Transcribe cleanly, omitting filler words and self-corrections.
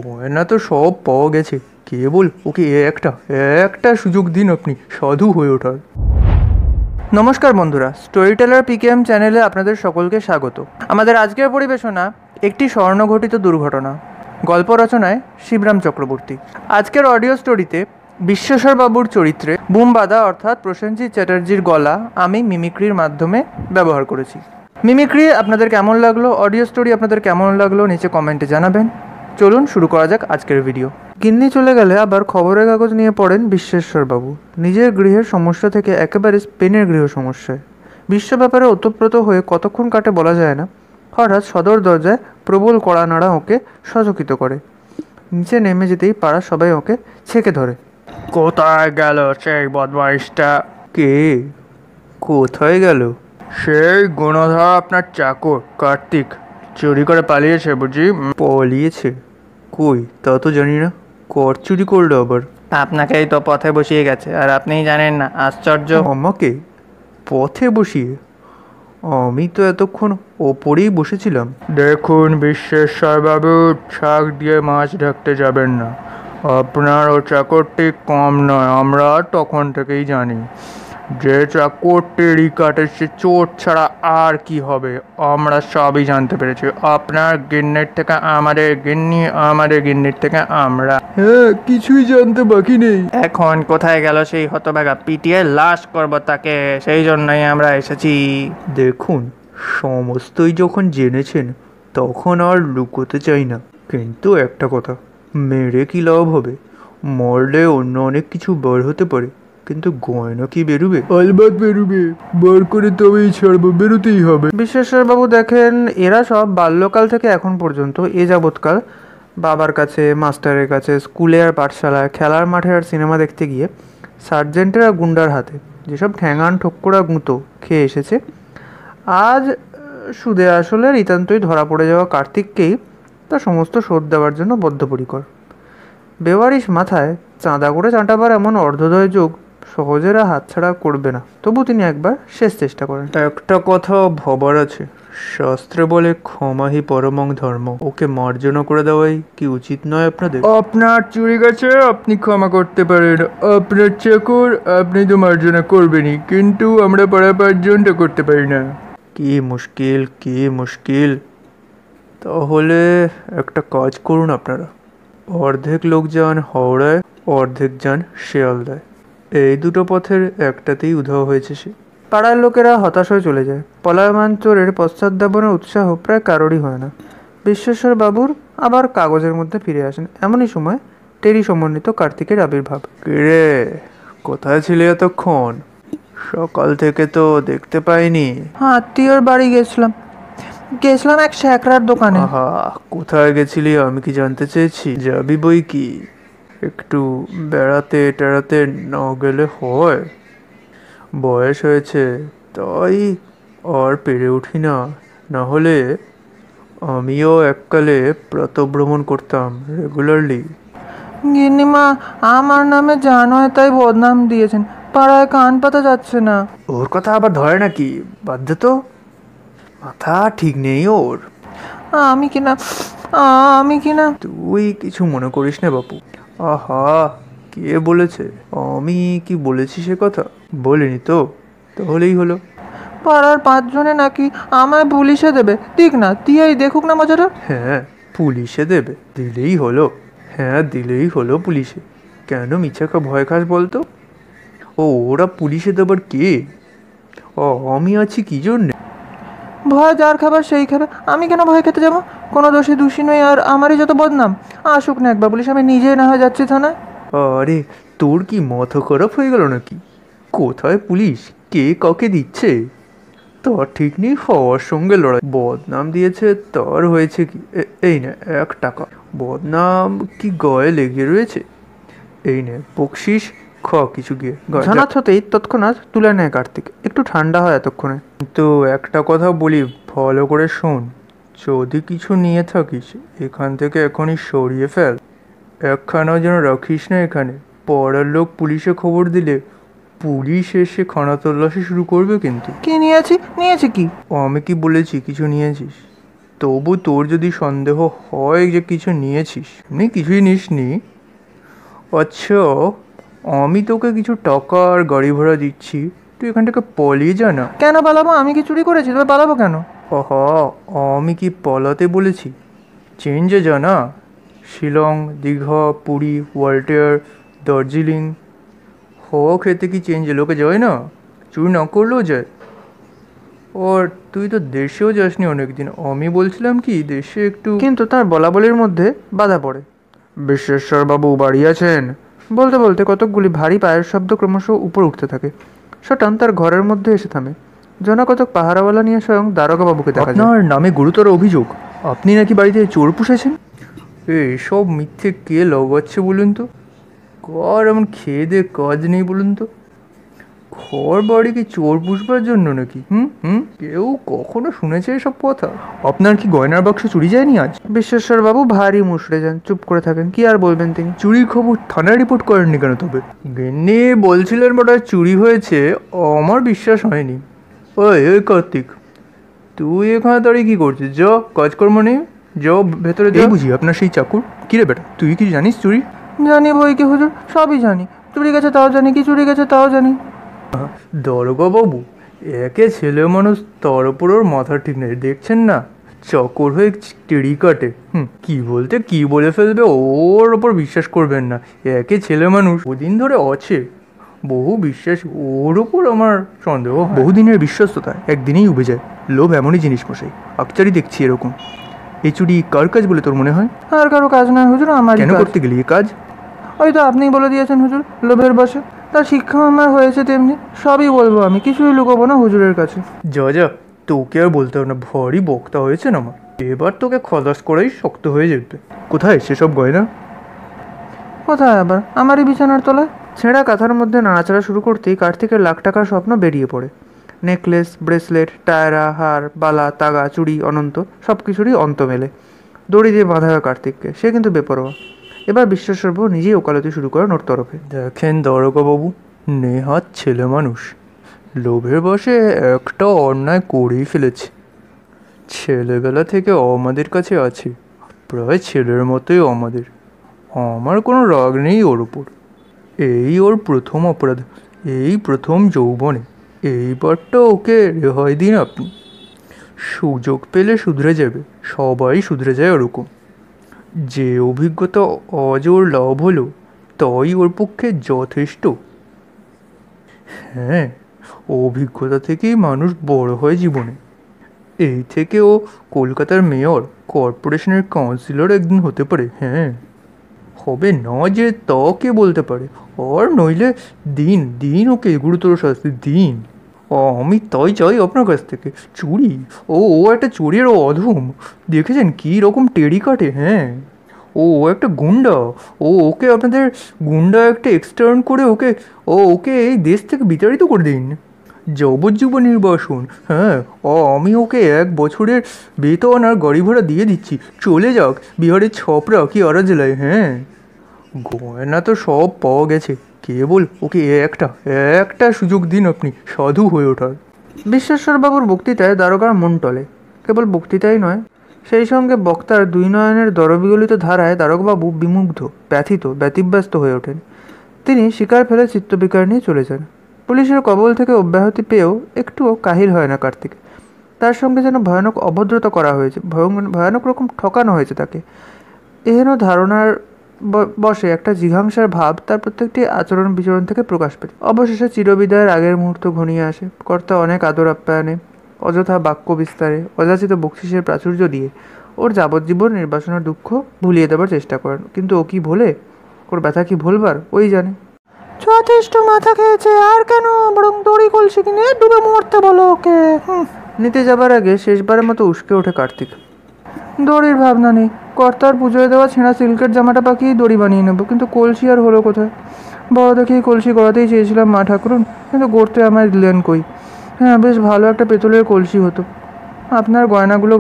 গয়না তো সব পাওয়া গেছে, কেবল ওকে একটা সুযোগ দিন আপনি সাধু হয়ে ওঠার। নমস্কার বন্ধুরা, স্টোরি টেলার পিকেএম চ্যানেলে আপনাদের সকলকে স্বাগত। আমাদের আজকের পরিবেশনা একটি স্বর্ণঘটিত দুর্ঘটনা। গল্প রচনায় শিবরাম চক্রবর্তী। আজকের অডিও স্টোরিতে বিশ্বেশ্বর বাবুর চরিত্রে বুমবাদা অর্থাৎ প্রসেনজিৎ চ্যাটার্জির গলা আমি মিমিক্রির মাধ্যমে ব্যবহার করেছি। মিমিক্রি আপনাদের কেমন লাগলো, অডিও স্টোরি আপনাদের কেমন লাগলো নিচে কমেন্টে জানাবেন। চলুন শুরু করা যাক আজকের ভিডিও। গিন্নি চলে গেলে আবার খবরের কাগজ নিয়ে পড়েন বিশ্বেশ্বরবাবু। নিজের গৃহের সমস্যা থেকে একেবারে স্পেনের গৃহ সমস্যায় বিশ্ব ব্যাপারে ওতপ্রোত হয়ে কতক্ষণ কাটে বলা যায় না। হঠাৎ সদর দরজায় প্রবল কড়া নাড়া ওকে সচকিত করে। নিচে নেমে যেতেই পাড়া সবাই ওকে ছেঁকে ধরে। কোথায় গেল সেই বদমাইশটা? কে? কোথায় গেল? সেই গুণধর আপনার চাকর কার্তিক। চুরি করে পালিয়েছে বুঝি? পালিয়েছে? কই, তা তো জানি না। কর চুরি করলো আবার? আপনাকেই তো পথে বসিয়ে গেছে আর আপনিই জানেন না, আশ্চর্য। আমাকে পথে বসিয়ে? আমি তো এতক্ষণ ওপরেই বসেছিলাম। দেখুন বিশ্বেশ্বরবাবু, শাক দিয়ে মাছ ঢাকতে যাবেন না। আপনার ও চাকরটি কম নয়, আমরা তখন থেকেই জানি। যে চাকরটি কাটে সে চোর ছাড়া আর কি হবে, আমরা সবই জানতে পেরেছি। আপনার গিন্নির থেকে আমাদের গিন্নি, আমাদের গিন্নির থেকে আমরা। হ্যাঁ, কিছুই জানতে বাকি নেই। এখন কোথায় গেল সেই হতভাগা? পিটিয়ে লাশ করব তাকে, সেই জন্যই আমরা এসেছি। দেখুন, সমস্তই যখন জেনেছেন তখন আর লুকোতে চাই না। কিন্তু একটা কথা, মেরে কি লাভ হবে? মরলে অন্য অনেক কিছু বার হতে পারে, কিন্তু গয়না কি বেরোবে? আলবাত বেরোবে, বার করে তবেই ছাড়বো, বেরোতেই হবে। বিশ্বেশ্বরবাবু দেখেন এরা সব বাল্যকাল থেকে এখন পর্যন্ত এ যাবৎকাল বাবার কাছে, মাস্টারের কাছে, স্কুলে আর পাঠশালায়, খেলার মাঠে আর সিনেমা দেখতে গিয়ে সার্জেন্টের আর গুন্ডার হাতে যেসব ঠ্যাঙান ঠোক্করা গুঁতো খেয়ে এসেছে, আজ সুদে আসলে নিতান্তই ধরা পড়ে যাওয়া কার্তিককেই তা সমস্ত শোধ দেওয়ার জন্য বদ্ধপরিকর। বেওয়ারিশ মাথায় চাঁদা করে চাঁটাবার এমন অর্ধোদয় যোগ সহজেরা হাতছাড়া করবে না, তবু তিনি একবার শেষ চেষ্টা করেন। একটা কথা ভাবার আছে, শাস্ত্রে বলে ক্ষমাহি পরমং ধর্ম। ওকে মার্জনা করে দেওয়াই কি উচিত নয় আপনাদের? আপনার চুরি গেছে, আপনি ক্ষমা করতে পারেন। আপনার চাকর, আপনি তো মার্জনা করবেনই, কিন্তু আমরা পাড়া পাঁচজনটা করতে পারি না। কি মুশকিল, কি মুশকিল। তাহলে একটা কাজ করুন আপনারা, অর্ধেক লোক যান হাওড়ায়, অর্ধেক যান শিয়ালদায়। এই দুটো পথের একটাতেই উধাও হয়েছে সে। পাড়ার লোকেরা হতাশ হয়ে চলে যায়। পলায়মান চোরের পশ্চাৎধাবনের উৎসাহ প্রায় কারোরই হয় না। বিশ্বেশ্বর বাবুর আবার কাগজের মধ্যে ফিরে আসেন। এমনই সময় টেরি সমন্বিত কার্তিকের আবির্ভাব। কিরে, কোথায় ছিলে এতক্ষণ? সকাল থেকে তো দেখতে পাইনি। হ্যাঁ, আত্মীয়র বাড়ি গেছিলাম এক শ্যাকরার দোকানে। আহা, কোথায় গেছিলি আমি কি জানতে চেয়েছি? যাবি বই কি, একটু বেড়াতে টেড়াতে না গেলে হয়? বয়স হয়েছে তাই আর পেরে উঠি না, না হলে আমিও এককালে প্রাতঃভ্রমণ করতাম রেগুলারলি। গিন্নিমা আমার নামে জানোয় তাই বদনাম দিয়েছেন, পাড়ায় কান পাতা যাচ্ছে না। ওর কথা আবার ধরে নাকি? বাধ্য তো, মাথা ঠিক নেই ওর। আমি কিনা তুই কিছু মনে করিস না বাপু। আহা, কে বলেছে? আমি কি বলেছি সে কথা? বলিনি তো, তাহলেই হলো। পাড়ার 5 জনে নাকি আমায় পুলিশে দেবে। ঠিক না, দিয়েই দেখুক না মজাটা। হ্যাঁ, পুলিশে দেবে, দিলেই হলো। হ্যাঁ, দিলেই হলো পুলিশে। কেন মিছাকা ভয় খাস বলতো? ও, ওরা পুলিশে দেবার কে? ও, আমি আছি কি জন্যে? ভয় যার খাবার সেই খাবে, আমি কেন ভয় খেতে যাবো? কোনো দোষী নই, আর আমারই যত বদনাম। আসুক না একবার পুলিশ, আমি নিজে না হয় যাচ্ছি থানায়। আরে, তোর কি মাথা খারাপ হয়ে গেল নাকি? কোথায় পুলিশ, কে কাকে দিচ্ছে তার ঠিক নেই, হওয়ার সঙ্গে লড়াই। বদনাম দিয়েছে তার হয়েছে কি? এই নে 1 টাকা। বদনাম কি গায়ে লেগে রয়েছে? এই নে বকশিস, খ কিছু গিয়ে। জানাত হতেই তৎক্ষণাৎ তুলে নেয় কার্তিক। একটু ঠান্ডা হয় এতক্ষণে। তো একটা কথা বলি, ভালো করে শোন। যদি কিছু নিয়ে থাকিস এখান থেকে এখনই সরিয়ে ফেল। একখানাও যেন রাখিস না এখানে। পাড়ার লোক পুলিশে খবর দিলে পুলিশ এসে খানা তল্লাশি শুরু করবে কিন্তু। কি নিয়েছি কি? আমি কি বলেছি কিছু নিয়েছিস? তবু তোর যদি সন্দেহ হয় যে কিছু নিয়েছিস, এমনি কিছুই নিসনি। আচ্ছা, আমি তোকে কিছু টাকা আর গাড়ি ভাড়া দিচ্ছি, তুই এখান থেকে পালিয়ে যা না। কেন পালাবো? আমি কি চুরি করেছি? তবে পালাবো কেন? আহা, আমি কি পালাতে বলেছি? চেঞ্জে যা না। শিলং, দীঘা, পুরী, ওয়াল্টিয়ার, দার্জিলিং, হওয়া খেতে কি চেঞ্জে লোকে যায় না? চুরি না করলেও যায়। ওর তুই তো দেশেও যাসনি অনেকদিন, আমি বলছিলাম কি দেশে একটু। কিন্তু তার বলাবলির মধ্যে বাধা পড়ে। বিশ্বেশ্বরবাবু বাড়ি আছেন বলতে বলতে কতকগুলি ভারী পায়ের শব্দ ক্রমশ উপর উঠতে থাকে। সটান তার ঘরের মধ্যে এসে থামে। জনা কতক পাহারাওয়ালা নিয়ে স্বয়ং দারোগাবাবুকে দেখা যায়। আপনার নামে গুরুতর অভিযোগ, আপনি নাকি বাড়িতে চোর পুষেছেন। সব মিথ্যে কে লাগাচ্ছে বলুন তো? কার এমন খেয়ে দিয়ে কাজ নেই বলুন তো? ঘর বাড়ি কি চোর পুষবার জন্য নাকি? কেউ কখনো শুনেছে এসব কথা? আপনার কি গয়নার বাক্স চুরি যায়নি আজ? বিশ্বেশ্বরবাবু ভারী মুষড়ে যান, চুপ করে থাকেন। কি আর বলবেন তিনি? চুরির খবর থানায় রিপোর্ট করেননি কেন তবে? গিন্নি বলছিলেন বোধহয় চুরি হয়েছে, আমার বিশ্বাস হয়নি। ওই কার্তিক, তুই এখানে দাঁড়িয়ে কি করছিস? যা, কাজকর্ম নেই, যাও ভেতরে যাও। বুঝি আপনার সেই চাকুর? কিরে বেটা, তুই কি জানিস চুরি? জানি বই কি হুজুর, সবই জানি। চুরি গেছে তাও জানি, কি চুরি গেছে তাও জানি। দারোগাবাবু, একে ছেলে মানুষ, তার উপর ওর মাথা ঠিক নেই, দেখছেন না চকর হয়ে টেড়ি কাটে। কি বলতে কি বলে ফেলবে, ওর ওপর বিশ্বাস করবেন না। একে ছেলে মানুষ, বহুদিন ধরে আছে, বহু বিশ্বাস, ওর ওপর আমার সন্দেহ। বহুদিনের বিশ্বস্ততা একদিনেই উবে যায়। লোভ এমনই জিনিস মশাই, আকচারি দেখছি এরকম। এই চুরি কার কাজ বলে তোর মনে হয়? আর কারো কাজ নয় হুজুর, আমার। কেন করতে গেলি এই কাজ? ওই তো আপনিই বলে দিয়েছেন হুজুর, লোভের বশে। তার শিক্ষা আমার হয়েছে তেমনি, সবই বলবো আমি, কিছুই লুকোবো না হুজুরের কাছে। যা, তোকে আর বলতে হবে না, ভারী বক্তা হয়েছে না আমার। এবার তোকে খলাস করাই শক্ত হয়ে যেতে। কোথায় সেসব গয়না? কোথায় আবার? আমারই বিছানার তলায়। ছেঁড়া কাঁথার মধ্যে নাড়াচাড়া শুরু করতেই কার্তিকের লাখ টাকার স্বপ্ন বেরিয়ে পড়ে। নেকলেস, ব্রেসলেট, টায়রা, হার, বালা, তাগা, চুড়ি, অনন্ত, সব কিছুরই অন্ত মেলে। দড়ি দিয়ে বাঁধা হয় কার্তিককে, সে কিন্তু বেপরোয়া। এবার বিশ্বেশ্বরবাবু নিজেই ওকালতি শুরু করেন ওর তরফে। দেখেন দারোগাবাবু, নেহাত ছেলে মানুষ, লোভের বশে একটা অন্যায় করেই ফেলেছে। ছেলেবেলা থেকে আমাদের কাছে আছে, প্রায় ছেলের মতোই আমাদের। আমার কোনো রাগ নেই ওর উপর। এই ওর প্রথম অপরাধ, এই প্রথম যৌবনে। এইবারটা ওকে রেহাই দিন আপনি। সুযোগ পেলে শুধরে যাবে, সবাই শুধরে যায় ওরকম। যে অভিজ্ঞতা আজ ওর লাভ হলো, তাই ওর পক্ষে যথেষ্ট। হ্যাঁ, অভিজ্ঞতা থেকেই মানুষ বড় হয় জীবনে। এই থেকে ও কলকাতার মেয়র, কর্পোরেশনের কাউন্সিলর একদিন হতে পারে। হ্যাঁ, হবে না যে তা কে বলতে পারে। আর নইলে দিন দিন ওকে গুরুতর শাস্তি দিন। আমি তাই চাই আপনার কাছ থেকে। চুরি, ও একটা চোরের অধম, দেখেছেন কী রকম টেড়ি কাটে। হ্যাঁ, ও একটা গুন্ডা। ওকে আপনাদের গুন্ডা একটা এক্সটার্ন করে ওকে এই দেশ থেকে বিতাড়িত করে দিন, যাবজ্জীবন নির্বাসন। হ্যাঁ, আমি ওকে 1 বছরের বেতন আর গাড়ি ভাড়া দিয়ে দিচ্ছি, চলে যাক বিহারের ছপরা কি আরা জেলায়। হ্যাঁ, গয়না তো সব পাওয়া গেছে, কেবল ওকে একটা সুযোগ দিন আপনি সাধু হয়ে ওঠার। বিশ্বেশ্বরবাবুর বক্তৃতায় দারোগার মন টলে। কেবল বক্তৃতাই নয়, সেই সঙ্গে বক্তার 2 নয়নের দরবিগলিত ধারায় দারোগাবাবু বিমুগ্ধ, ব্যথিত, ব্যতিব্যস্ত হয়ে ওঠেন। তিনি শিকার ফেলে চিত্তবিকার নিয়ে চলে যান। পুলিশের কবল থেকে অব্যাহতি পেয়েও একটুও কাহিল হয় না কার্তিক। তার সঙ্গে যেন ভয়ানক অভদ্রতা করা হয়েছে, ভয়ানক রকম ঠকানো হয়েছে তাকে। এহেন ধারণার বসে একটা জিঘাংসার ভাব তার প্রত্যেকটি আচরণ বিচরণ থেকে প্রকাশ পেত। অবশেষে চিরবিদায়ের আগের মুহূর্ত ঘনিয়ে আসে। কর্তা অনেক আদর আপ্যায়নে, অযথা বাক্য বিস্তারে, অযাচিত বকশিসের প্রাচুর্য দিয়ে ওর যাবজ্জীবন নির্বাসনের দুঃখ ভুলিয়ে দেবার চেষ্টা করেন। কিন্তু ও কি ভোলে? ওর ব্যথা কি ভুলবার ওই জানে। যথেষ্ট মাথা খেয়েছে, আর কেন, বরং দড়ি কলসি কিনে ডুবে মরতে বলো ওকে। নিতে যাবার আগে শেষবারের মতো উস্কে ওঠে কার্তিক। দড়ির ভাবনা নেই, কর্তার পুজোয় দেওয়া ছেঁড়া সিল্কের জামাটা পাকিয়ে দড়ি বানিয়ে নেবো, কিন্তু কলসি আর হলো কোথায়? বড় দেখেই কলসি গড়াতেই চেয়েছিলাম মা ঠাকুরুন, কিন্তু গড়তে আমায় দিলেন কই। হ্যাঁ, বেশ ভালো একটা পেতলের কলসি হতো। আপনার গয়নাগুলো